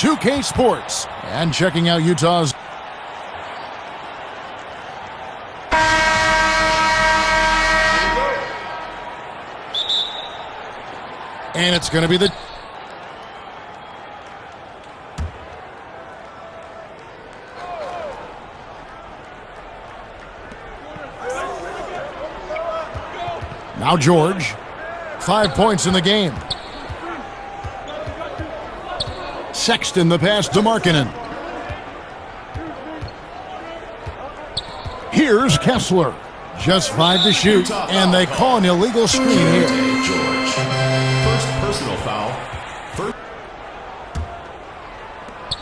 2K Sports. And checking out Utah's. And it's going to be the... Now George. 5 points in the game. Sexton the pass to Markkanen. Here's Kessler. Just 5 to shoot, and they call an illegal screen here. George. First personal foul.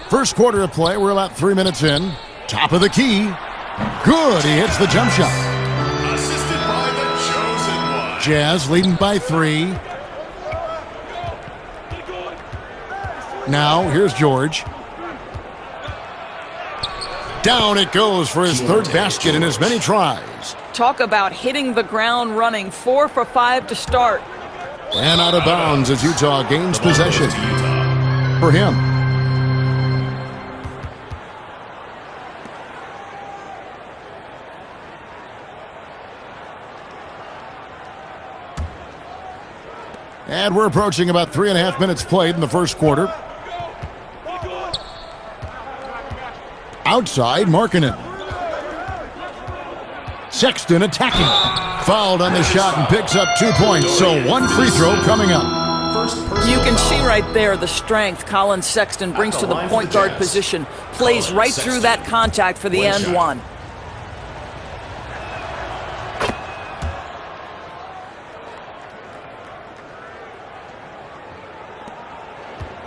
First quarter of play, we're about 3 minutes in. Top of the key. Good, he hits the jump shot. Assisted by the chosen one. Jazz leading by 3. Now, here's George. Down it goes for his third basket in as many tries. Talk about hitting the ground running. 4 for 5 to start. And out of bounds as Utah gains possession. For him. And we're approaching about 3.5 minutes played in the first quarter. Outside, Markkanen. Sexton attacking. Fouled on the shot and picks up 2 points, so 1 free throw coming up. You can see right there the strength Colin Sexton brings to the point guard position. Plays right through that contact for the and one.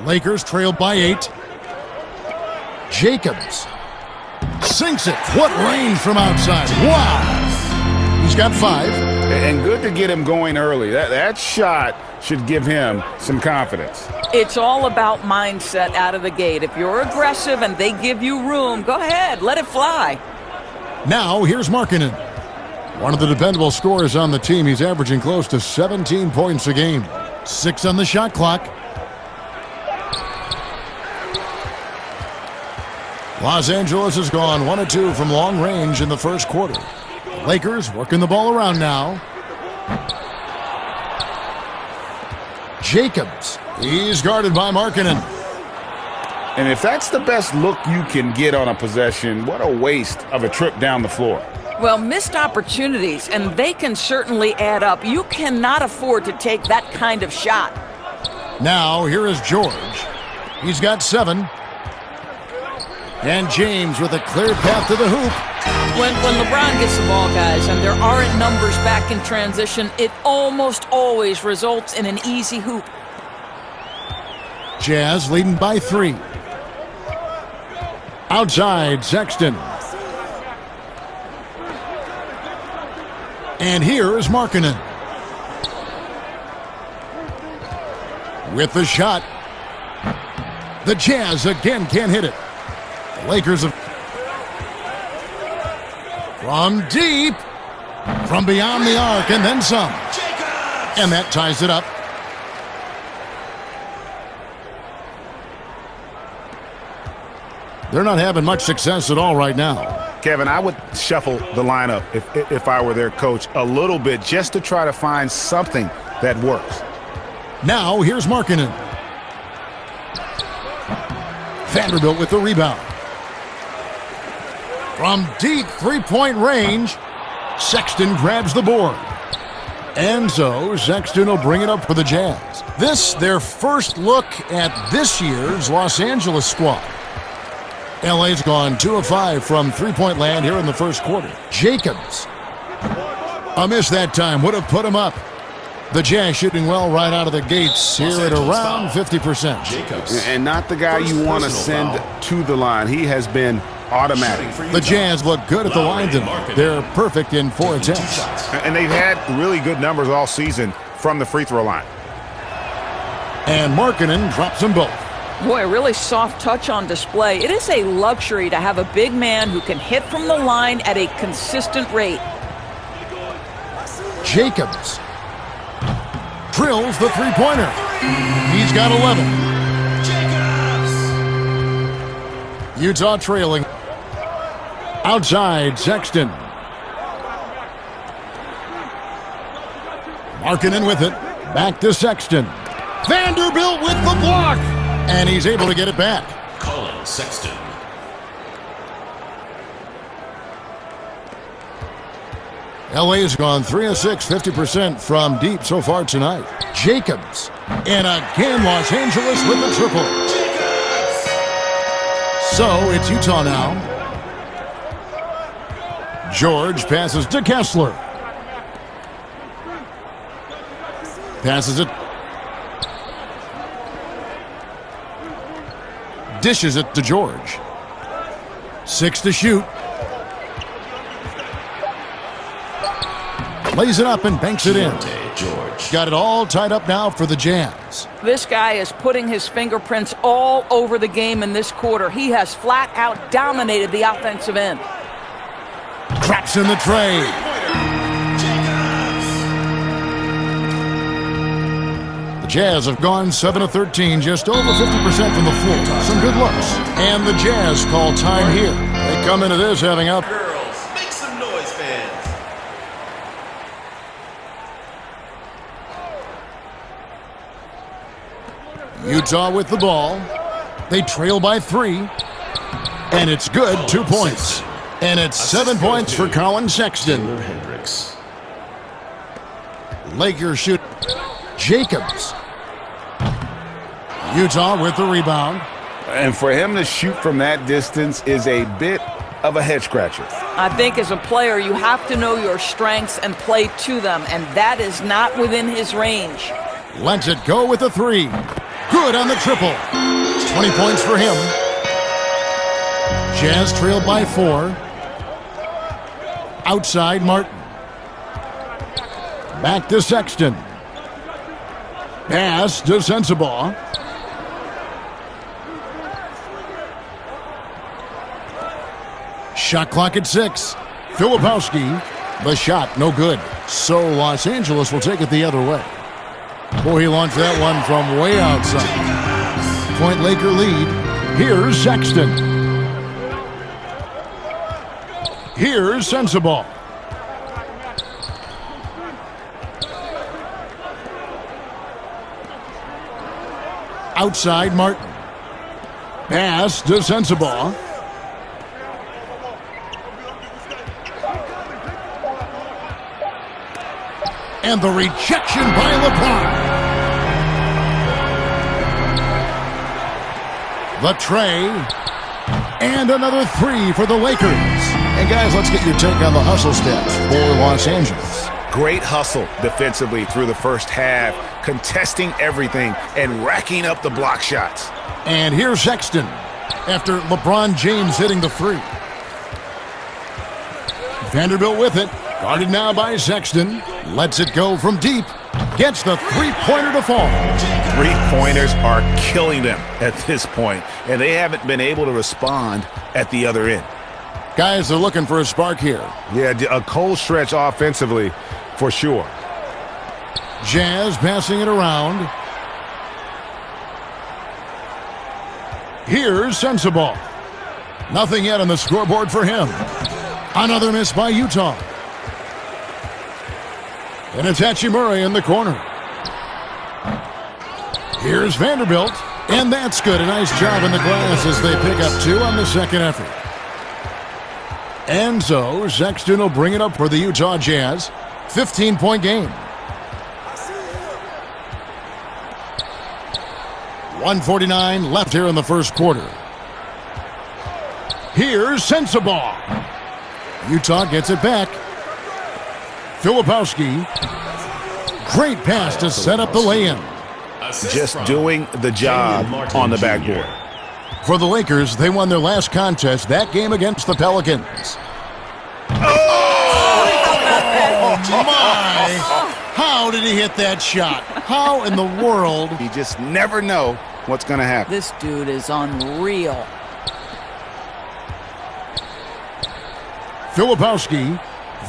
Lakers trailed by 8. Jacobs sinks it. What range from outside. Wow. He's got 5. And good to get him going early. That shot should give him some confidence. It's all about mindset out of the gate. If you're aggressive and they give you room, go ahead, let it fly. Now here's Markkanen. One of the dependable scorers on the team. He's averaging close to 17 points a game. 6 on the shot clock. Los Angeles has gone 1 of 2 from long range in the first quarter. The Lakers working the ball around now. Jacobs. He's guarded by Markkanen. And if that's the best look you can get on a possession, what a waste of a trip down the floor. Well, missed opportunities, and they can certainly add up. You cannot afford to take that kind of shot. Now, here is George. He's got 7. And James with a clear path to the hoop. When LeBron gets the ball, guys, and there aren't numbers back in transition, it almost always results in an easy hoop. Jazz leading by 3. Outside, Sexton. And here is Markkanen. With the shot. The Jazz again can't hit it. The Lakers have... From deep. From beyond the arc and then some. And that ties it up. They're not having much success at all right now. Kevin, I would shuffle the lineup if I were their coach a little bit just to try to find something that works. Now here's Markkanen. Vanderbilt with the rebound. From deep three-point range, Sexton grabs the board. And so Sexton will bring it up for the Jazz. This, their first look at this year's Los Angeles squad. LA's gone 2 of 5 from three-point land here in the first quarter. Jacobs. A miss that time would have put him up. The Jazz shooting well right out of the gates here at around 50%. Jacobs. And not the guy you want to send to the line. He has been automatic. The Jazz look good at the line tonight. They're perfect in 4 attempts. And they've had really good numbers all season from the free throw line. And Markkanen drops them both. Boy, really soft touch on display. It is a luxury to have a big man who can hit from the line at a consistent rate. Jacobs drills the three-pointer. He's got 11. Utah trailing. Outside, Sexton. Markkanen with it. Back to Sexton. Vanderbilt with the block. And he's able to get it back. Colin Sexton. LA's gone 3 of 6, 50% from deep so far tonight. Jacobs. And again, Los Angeles with the triple. So it's Utah now. George passes to Kessler. Passes it. Dishes it to George. 6 to shoot. Lays it up and banks it in. George. Got it all tied up now for the Jazz. This guy is putting his fingerprints all over the game in this quarter. He has flat out dominated the offensive end. Drops in the tray. The Jazz have gone 7 of 13, just over 50% from the floor. Some good looks. And the Jazz call time here. They come into this having up. Girls, make some noise, fans. Utah with the ball. They trail by 3. And it's good, 2 points. And it's 7 points for Colin Sexton. Hendricks. Lakers shoot. Jacobs. Utah with the rebound. And for him to shoot from that distance is a bit of a head scratcher. I think as a player, you have to know your strengths and play to them, and that is not within his range. Lets it go with a 3. Good on the triple. 20 points for him. Jazz trailed by 4. Outside Martin. Back to Sexton. Pass to Sensabaugh. Shot clock at 6. Filipowski. The shot, no good. So Los Angeles will take it the other way. Boy, he launched that one from way outside. Point Laker lead. Here's Sexton. Here's Sensabaugh. Outside Martin. Pass to Sensabaugh. And the rejection by LeBron. The tray. And another 3 for the Lakers. And guys, let's get your take on the hustle stats for Los Angeles. Great hustle defensively through the first half, contesting everything and racking up the block shots. And here's Sexton after LeBron James hitting the 3. Vanderbilt with it. Guarded now by Sexton. Lets it go from deep. Gets the three-pointer to fall. Three-pointers are killing them at this point, and they haven't been able to respond at the other end. Guys are looking for a spark here. Yeah, a cold stretch offensively for sure. Jazz passing it around. Here's Sensabaugh. Nothing yet on the scoreboard for him. Another miss by Utah. And it's Hachimura in the corner. Here's Vanderbilt. And that's good. A nice job in the glass as they pick up 2 on the second effort. And so Sexton will bring it up for the Utah Jazz. 15-point game. 1:49 left here in the first quarter. Here's Sensabaugh. Utah gets it back. Filipowski. Great pass to set up the lay-in. Just doing the job on the backboard. For the Lakers, they won their last contest, that game against the Pelicans. Oh, my! How did he hit that shot? How in the world? You just never know what's going to happen. This dude is unreal. Filipowski.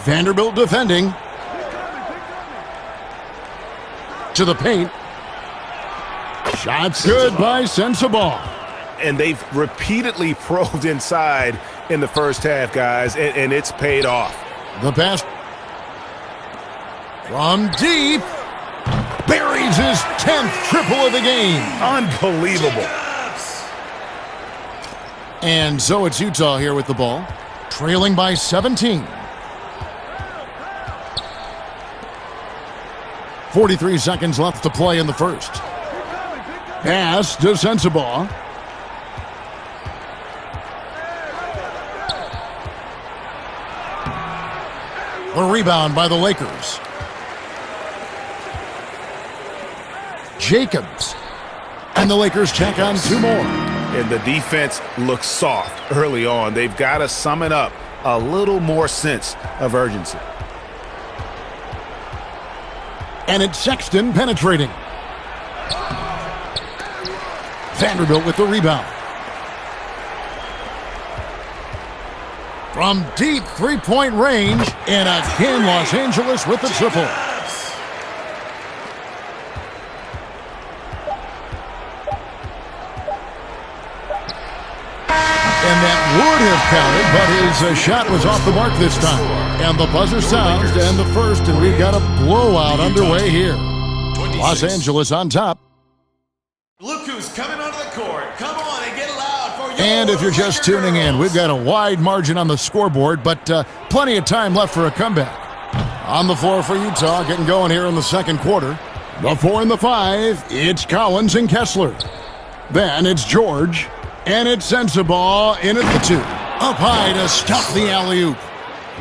Vanderbilt defending. To the paint. Shots good by Sensabaugh. And they've repeatedly probed inside in the first half, guys, and it's paid off. The pass from deep. Buries his 10th triple of the game. Unbelievable. And so it's Utah here with the ball, trailing by 17. 43 seconds left to play in the first. Pass to Sensabaugh. The rebound by the Lakers. Jacobs. And the Lakers check on 2 more. And the defense looks soft early on. They've got to sum it up. A little more sense of urgency. And it's Sexton penetrating. Vanderbilt with the rebound. From deep three-point range, and again Los Angeles with the triple. And that would have counted, but his shot was off the mark this time. And the buzzer sounds to end the first, and we've got a blowout underway here. Los Angeles on top. Look who's coming onto the court. Come on and get loud for your And if you're just tuning in, we've got a wide margin on the scoreboard, but plenty of time left for a comeback. On the floor for Utah, getting going here in the second quarter. The 4 and the 5, it's Collins and Kessler. Then it's George, and it's Sensabaugh in at the 2. Up high to stop the alley-oop.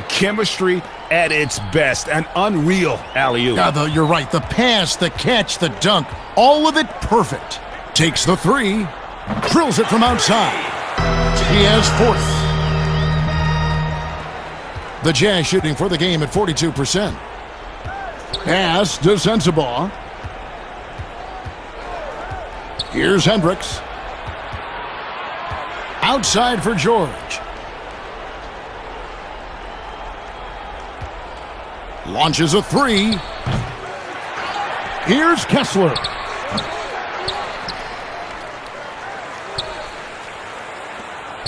Chemistry at its best. An unreal alley-oop. You're right. The pass, the catch, the dunk, all of it perfect. Takes the 3, drills it from outside. He has 4th. The Jazz shooting for the game at 42%. Pass to Sensabaugh. Here's Hendricks. Outside for George. Launches a 3. Here's Kessler.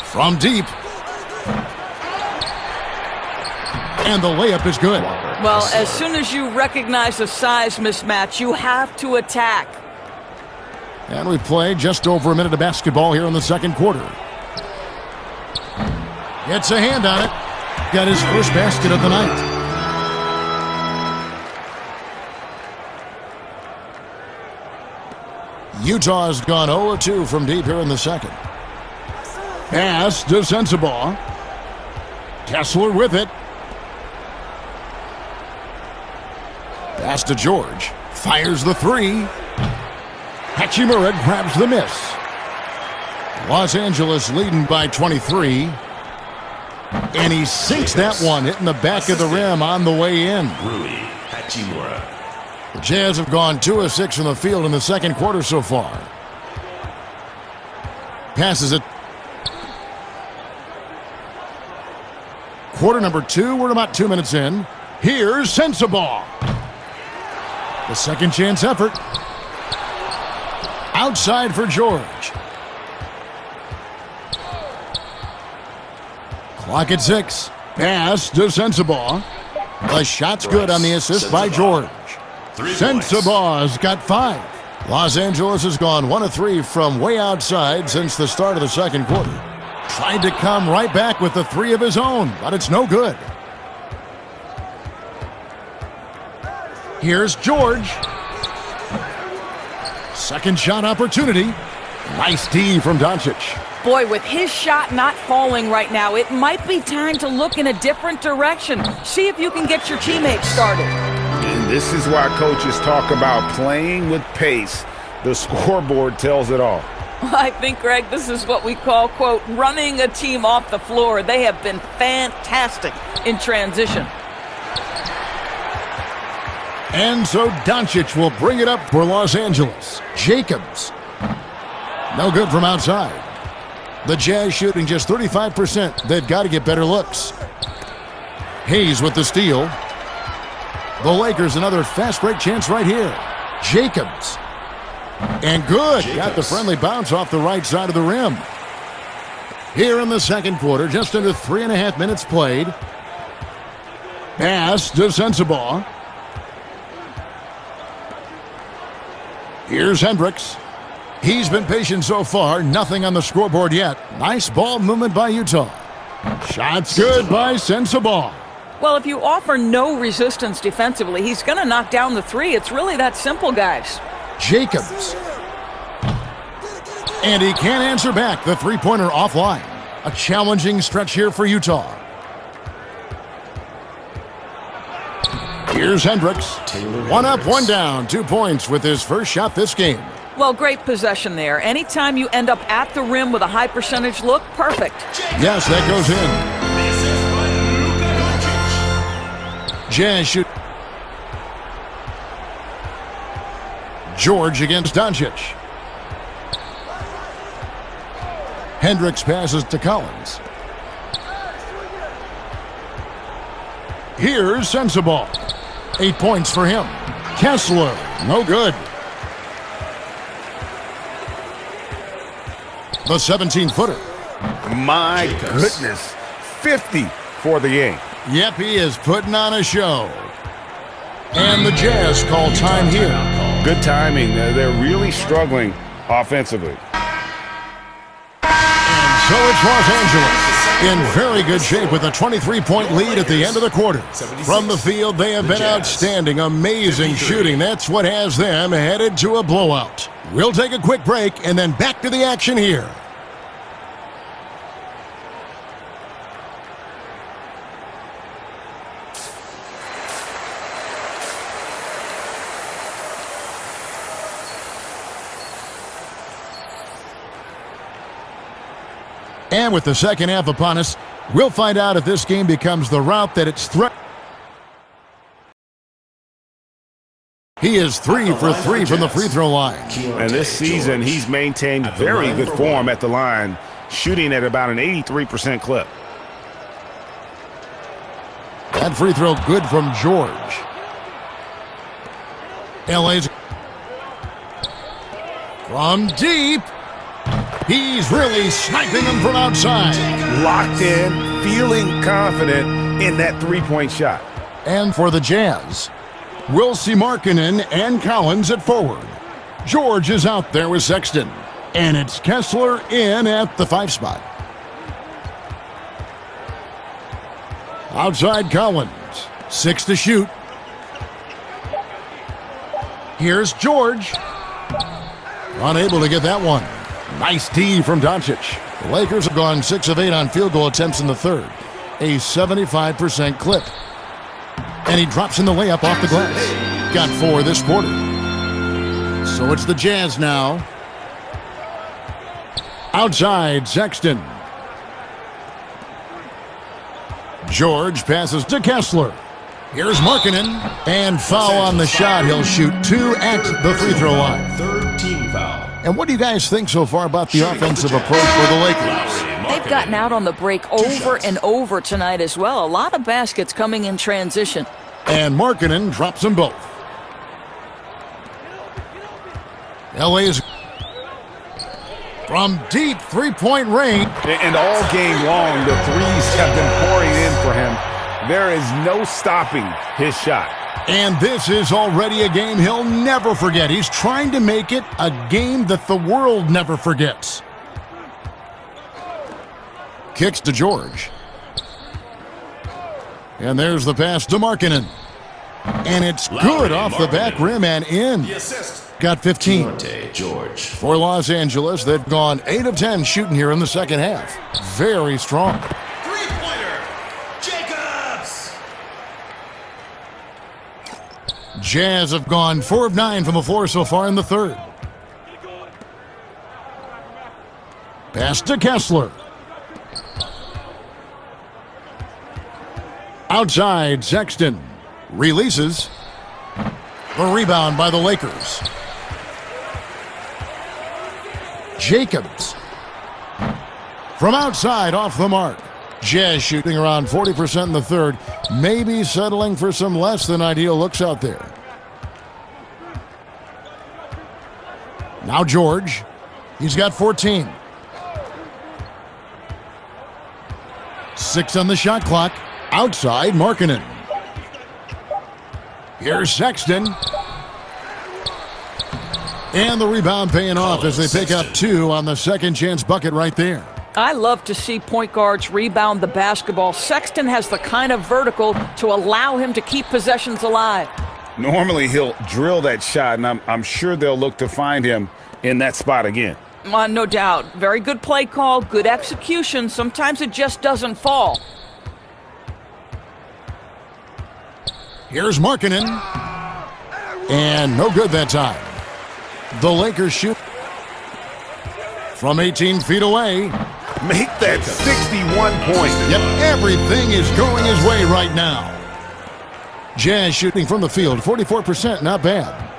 From deep. And the layup is good. Well, as soon as you recognize a size mismatch, you have to attack. And we play just over a minute of basketball here in the second quarter. Gets a hand on it. Got his first basket of the night. Utah has gone 0-2 from deep here in the second. Pass to Sensabaugh. Kessler with it. Pass to George. Fires the 3. Hachimura grabs the miss. Los Angeles leading by 23. And he sinks that one, hitting the back of the rim on the way in. Rui Hachimura. The Jazz have gone 2 of 6 from the field in the second quarter so far. Passes it. Quarter number 2, we're about 2 minutes in. Here's Sensabaugh. The second chance effort. Outside for George. Clock at 6. Pass to Sensabaugh. The shot's good on the assist by George. Sensabaugh's got 5. Los Angeles has gone 1 of 3 from way outside since the start of the second quarter. Tried to come right back with the 3 of his own, but it's no good. Here's George. Second shot opportunity. Nice D from Doncic. Boy, with his shot not falling right now, it might be time to look in a different direction. See if you can get your teammates started. And this is why coaches talk about playing with pace. The scoreboard tells it all. I think, Greg, this is what we call, quote, running a team off the floor. They have been fantastic in transition. And so Doncic will bring it up for Los Angeles. Jacobs. No good from outside. The Jazz shooting just 35%. They've got to get better looks. Hayes with the steal. The Lakers another fast break chance right here. Jacobs. And good. Got the friendly bounce off the right side of the rim. Here in the second quarter, just under 3.5 minutes played. Pass to Sensabaugh. Here's Hendricks. He's been patient so far. Nothing on the scoreboard yet. Nice ball movement by Utah. Shot's good by Sensabaugh. Well, if you offer no resistance defensively, he's going to knock down the three. It's really that simple, guys. Jacobs. And he can't answer back. The three-pointer offline. A challenging stretch here for Utah. Here's Hendricks. One up, one down. 2 points with his first shot this game. Well, great possession there. Anytime you end up at the rim with a high percentage look, perfect. Yes, that goes in. Jazz shoot. George against Doncic. Hendricks passes to Collins. Here's Sensabaugh. 8 points for him. Kessler, no good. The 17-footer. My goodness. 50 for the game. Yep, he is putting on a show. And the Jazz call time here. Good timing. They're really struggling offensively. And so it's Los Angeles in very good shape with a 23-point lead at the end of the quarter. From the field, they have been outstanding. Amazing shooting. That's what has them headed to a blowout. We'll take a quick break and then back to the action here. And with the second half upon us, we'll find out if this game becomes the route that it's threatened. He is 3 for 3 from the free throw line. And this season, he's maintained very good form at the line, shooting at about an 83% clip. That free throw good from George. LA's from deep. He's really sniping them from outside. Locked in, feeling confident in that three-point shot. And for the Jazz, we'll see Markkanen and Collins at forward. George is out there with Sexton. And it's Kessler in at the 5 spot. Outside Collins. 6 to shoot. Here's George. Unable to get that one. Nice D from Doncic. The Lakers have gone 6 of 8 on field goal attempts in the third. A 75% clip. And he drops in the layup off the glass. Got 4 this quarter. So it's the Jazz now. Outside Sexton. George passes to Kessler. Here's Markkanen. And foul on the shot. He'll shoot 2 at the free throw line. Third team foul. And what do you guys think so far about the offensive approach for the Lakers? They've gotten out on the break over and over tonight as well. A lot of baskets coming in transition. And Markkanen drops them both. LA's from deep three-point range. And all game long, the threes have been pouring in for him. There is no stopping his shot. And this is already a game he'll never forget. He's trying to make it a game that the world never forgets. Kicks to George. And there's the pass to Markkanen. And it's good off the back rim and in. Got 15. George. For Los Angeles, they've gone 8 of 10 shooting here in the second half. Very strong. Three-pointer. Jacobs. Jazz have gone 4 of 9 from the floor so far in the third. Pass to Kessler. Outside, Sexton. Releases. The rebound by the Lakers. Jacobs. From outside, off the mark. Jazz shooting around 40% in the third. Maybe settling for some less than ideal looks out there. Now George. He's got 14. 6 on the shot clock. Outside, Markkanen. Here's Sexton. And the rebound paying off as they pick up 2 on the second chance bucket right there. I love to see point guards rebound the basketball. Sexton has the kind of vertical to allow him to keep possessions alive. Normally he'll drill that shot, and I'm sure they'll look to find him in that spot again. No doubt. Very good play call, good execution. Sometimes it just doesn't fall. Here's Markkanen. And no good that time. The Lakers shoot from 18 feet away. Make that 61 points. Yep, everything is going his way right now. Jazz shooting from the field, 44%, not bad.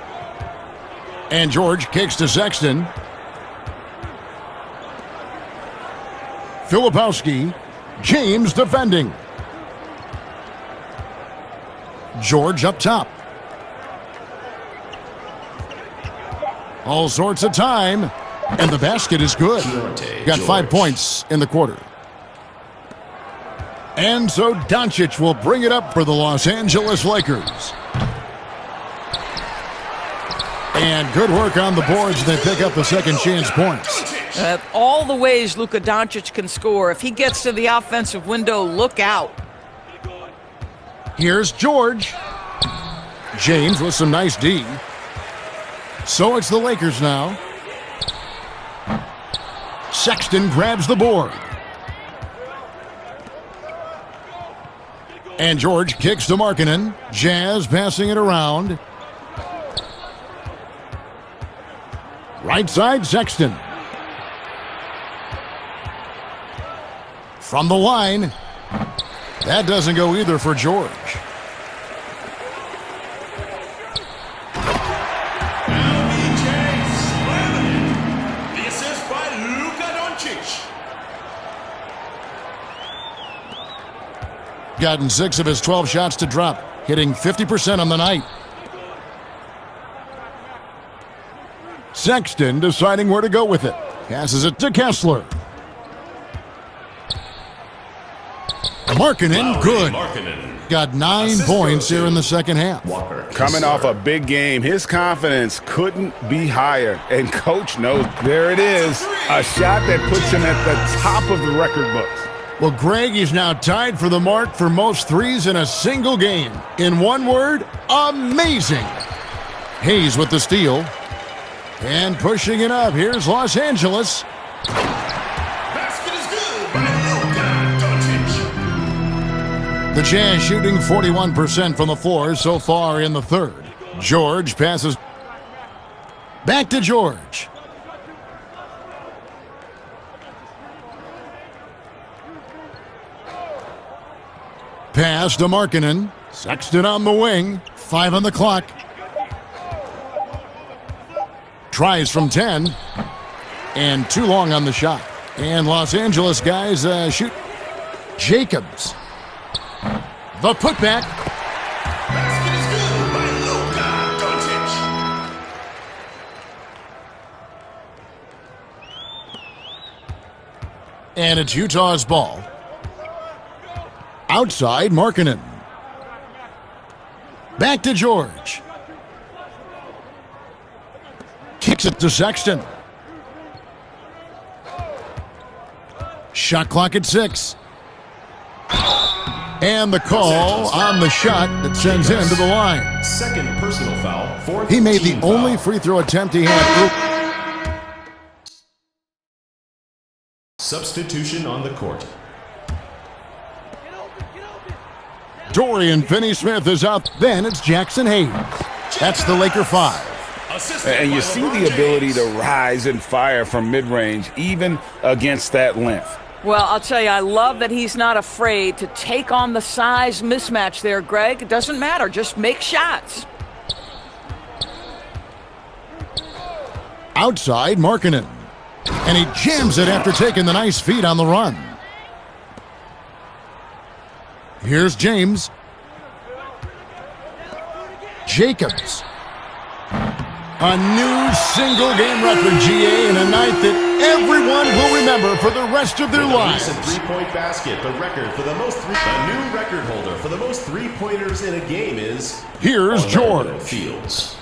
And George kicks to Sexton. Filipowski. James defending. George up top. All sorts of time. And the basket is good. Got 5 points in the quarter. And so Doncic will bring it up for the Los Angeles Lakers. And good work on the boards. They pick up the second chance points. All the ways Luka Doncic can score. If he gets to the offensive window, look out. Here's George. James with some nice D. So it's the Lakers now. Sexton grabs the board. And George kicks to Markkanen. Jazz passing it around. Right side, Sexton. From the line. That doesn't go either for George. The assist by Luka Doncic. Gotten 6 of his 12 shots to drop, hitting 50% on the night. Sexton deciding where to go with it. Passes it to Kessler. Markkanen, good. Got 9 points here in the second half. Coming off a big game, his confidence couldn't be higher. And Coach knows there it is, a shot that puts him at the top of the record books. Well, Greg is now tied for the mark for most threes in a single game. In one word, amazing. Hayes with the steal. And pushing it up. Here's Los Angeles. Basket is good by Luka Doncic. The Jazz shooting 41% from the floor so far in the third. George passes back to George. Pass to Markkanen. Sexton on the wing. 5 on the clock. Tries from 10. And too long on the shot. And Los Angeles guys shoot. Jacobs. The putback. Basket is good by Luka Doncic. And it's Utah's ball. Outside, Markkanen. Back to George. Kicks it to Sexton. Shot clock at 6. And the call on the shot that sends him to the line. Second personal foul. Fourth He made the team only foul. free throw attempt he had. Substitution on the court. Dorian Finney-Smith is out. Then it's Jackson Hayes. That's the Laker 5. Assisted And by you see LeBron the ability James. to rise and fire from mid-range, even against that length. Well, I'll tell you, I love that he's not afraid to take on the size mismatch there, Greg. It doesn't matter. Just make shots. Outside, Markkanen. And he jams it after taking the nice feed on the run. Here's James. Jacobs. A new single-game record, GA, in a night that everyone will remember for the rest of their lives. Recent three-point basket. The record for the most the new record holder for the most three-pointers in a game is Here's George. Fields.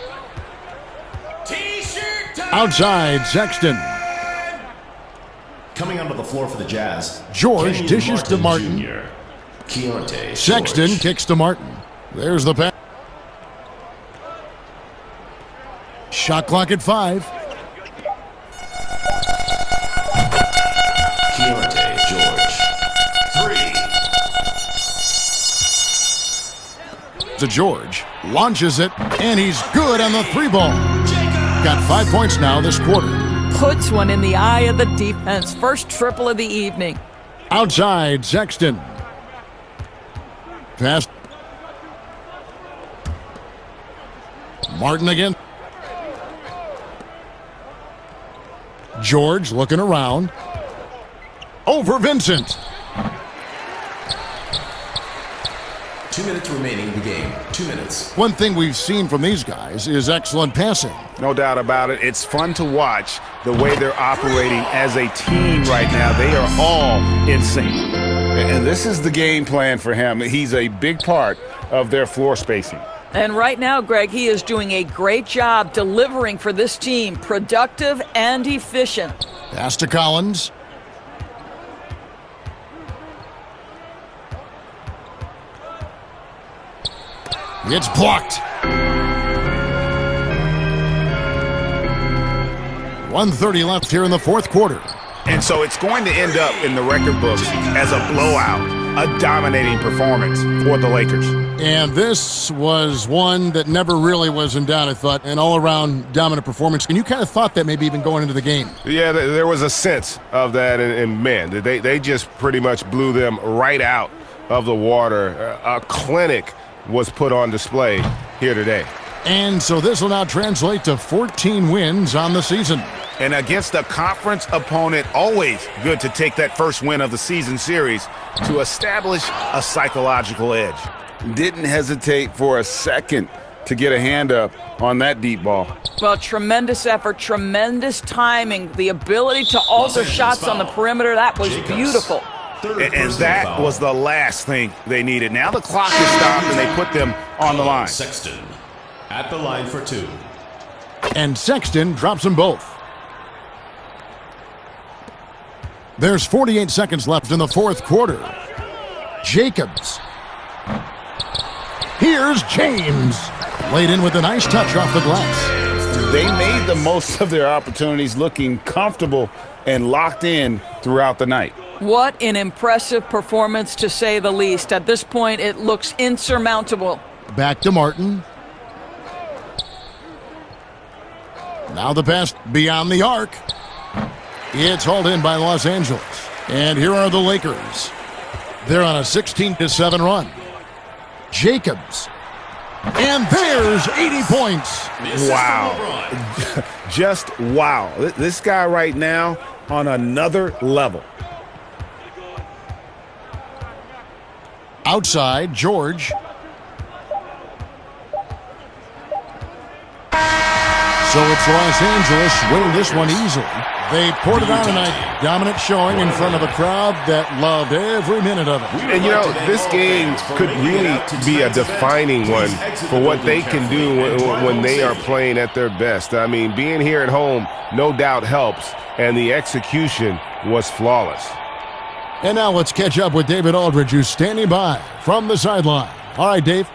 T-shirt time! Outside, Sexton. Coming onto the floor for the Jazz. George Kenyon dishes to Martin. Jr. Keontae Sexton George. kicks to Martin. There's the pass. Shot clock at 5. Keontae George. 3. To George. Launches it, and he's good on the 3-ball. Got 5 points now this quarter. Puts one in the eye of the defense. First triple of the evening. Outside, Sexton. Pass. Martin again. George looking around. Over Vincent. 2 minutes remaining in the game. 2 minutes. One thing we've seen from these guys is excellent passing. No doubt about it. It's fun to watch the way they're operating as a team right now. They are all in sync. And this is the game plan for him. He's a big part of their floor spacing. And right now, Greg, he is doing a great job delivering for this team. Productive and efficient. Pass to Collins. It's blocked. 1:30 left here in the fourth quarter. And so it's going to end up in the record books as a blowout, a dominating performance for the Lakers. And this was one that never really was in doubt, I thought, an all-around dominant performance. And you kind of thought that maybe even going into the game. Yeah, there was a sense of that, and man, they just pretty much blew them right out of the water. A clinic was put on display here today. And so this will now translate to 14 wins on the season. And against a conference opponent, always good to take that first win of the season series to establish a psychological edge. Didn't hesitate for a second to get a hand up on that deep ball. Well, tremendous effort, tremendous timing, the ability to alter shots on the perimeter. That was beautiful. And that was the last thing they needed. Now the clock is stopped and they put them on the line. Sexton at the line for 2. And Sexton drops them both. There's 48 seconds left in the fourth quarter. Jacobs. Here's James. Laid in with a nice touch off the glass. They made the most of their opportunities, looking comfortable and locked in throughout the night. What an impressive performance, to say the least. At this point, it looks insurmountable. Back to Martin. Now the pass beyond the arc. It's hauled in by Los Angeles. And here are the Lakers. They're on a 16-7 run. Jacobs. And there's 80 points. Wow. Just wow. This guy right now on another level. Outside, George. So it's Los Angeles winning this one easily. They poured it on tonight. Dominant showing in front of a crowd that loved every minute of it. And, you know, this game could really be a defining one for what they can do when they are playing at their best. I mean, being here at home no doubt helps, and the execution was flawless. And now let's catch up with David Aldridge, who's standing by from the sideline. All right, Dave.